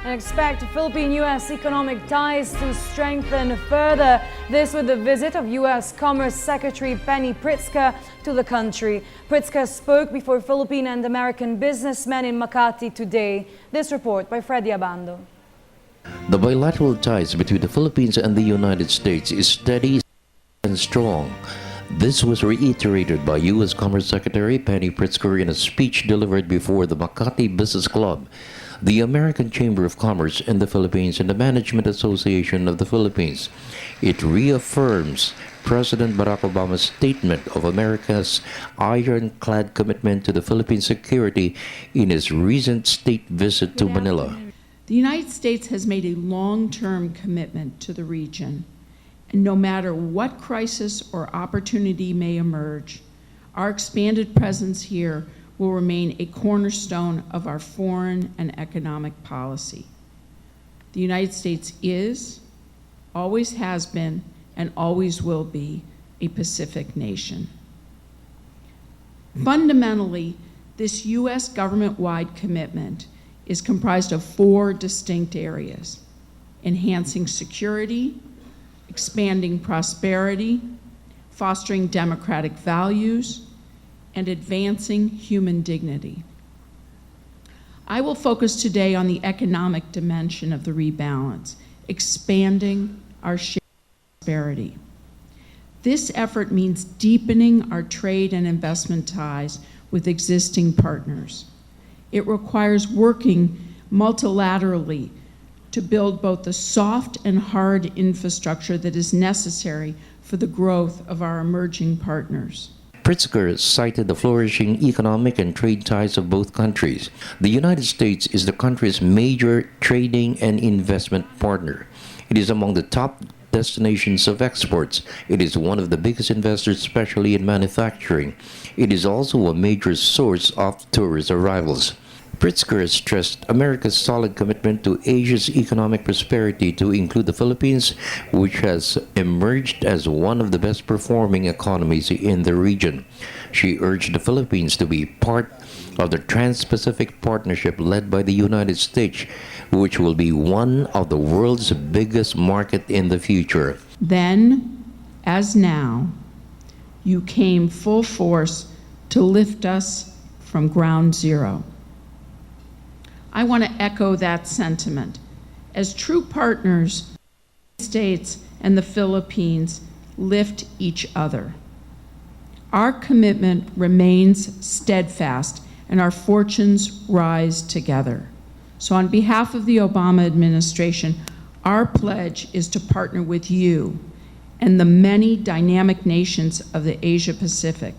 and expect Philippine-U.S. economic ties to strengthen further. This with the visit of U.S. Commerce Secretary Freddie Pritzker to the country. Pritzker spoke before Philippine and American businessmen in Makati today. This report by Freddie Abando. The bilateral ties between the Philippines and the United States is steady and strong. This was reiterated by U.S. Commerce Secretary Freddie Pritzker in a speech delivered before the Makati Business Club, the American Chamber of Commerce in the Philippines, and the Management Association of the Philippines. It reaffirms President Barack Obama's statement of America's ironclad commitment to the Philippine security in his recent state visit to Manila. The United States has made a long-term commitment to the region, and no matter what crisis or opportunity may emerge, our expanded presence here will remain a cornerstone of our foreign and economic policy. The United States is, always has been, and always will be a Pacific nation. Fundamentally, this U.S. government-wide commitment is comprised of 4 distinct areas: enhancing security, expanding prosperity, fostering democratic values, and advancing human dignity. I will focus today on the economic dimension of the rebalance, expanding our shared prosperity. This effort means deepening our trade and investment ties with existing partners. It requires working multilaterally to build both the soft and hard infrastructure that is necessary for the growth of our emerging partners. Pritzker cited the flourishing economic and trade ties of both countries. The United States is the country's major trading and investment partner. It is among the top destinations of exports. It is one of the biggest investors, especially in manufacturing. It is also a major source of tourist arrivals. Pritzker stressed America's solid commitment to Asia's economic prosperity, to include the Philippines, which has emerged as one of the best performing economies in the region. She urged the Philippines to be part of the Trans-Pacific Partnership led by the United States, which will be one of the world's biggest market in the future. Then, as now, you came full force to lift us from ground zero. I want to echo that sentiment. As true partners, the United States and the Philippines lift each other. Our commitment remains steadfast, and our fortunes rise together. So on behalf of the Obama administration, our pledge is to partner with you and the many dynamic nations of the Asia Pacific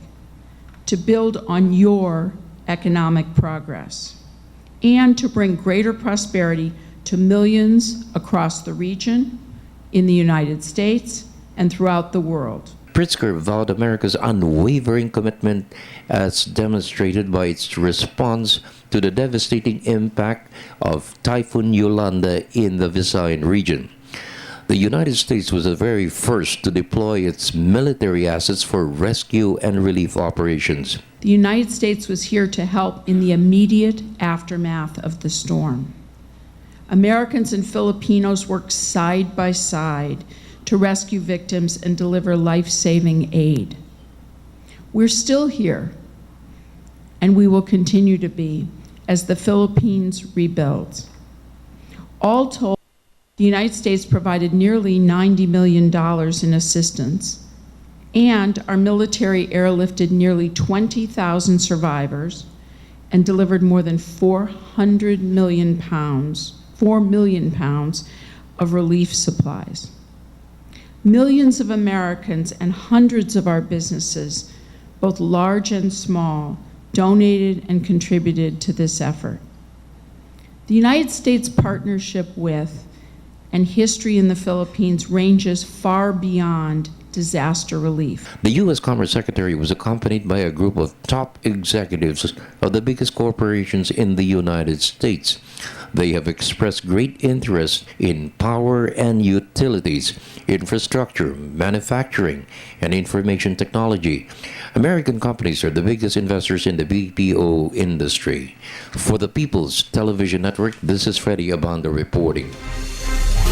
to build on your economic progress and to bring greater prosperity to millions across the region, in the United States, and throughout the world. Pritzker vowed America's unwavering commitment as demonstrated by its response to the devastating impact of Typhoon Yolanda in the Visayan region. The United States was the very first to deploy its military assets for rescue and relief operations. The United States was here to help in the immediate aftermath of the storm. Americans and Filipinos worked side by side to rescue victims and deliver life-saving aid. We're still here, and we will continue to be as the Philippines rebuilds. All told, the United States provided nearly $90 million in assistance, and our military airlifted nearly 20,000 survivors and delivered more than 4 million pounds of relief supplies. Millions of Americans and hundreds of our businesses, both large and small, donated and contributed to this effort. The United States partnership with and history in the Philippines ranges far beyond disaster relief. The U.S. Commerce Secretary was accompanied by a group of top executives of the biggest corporations in the United States. They have expressed great interest in power and utilities, infrastructure, manufacturing, and information technology. American companies are the biggest investors in the BPO industry. For the People's Television Network, this is Freddie Abando reporting.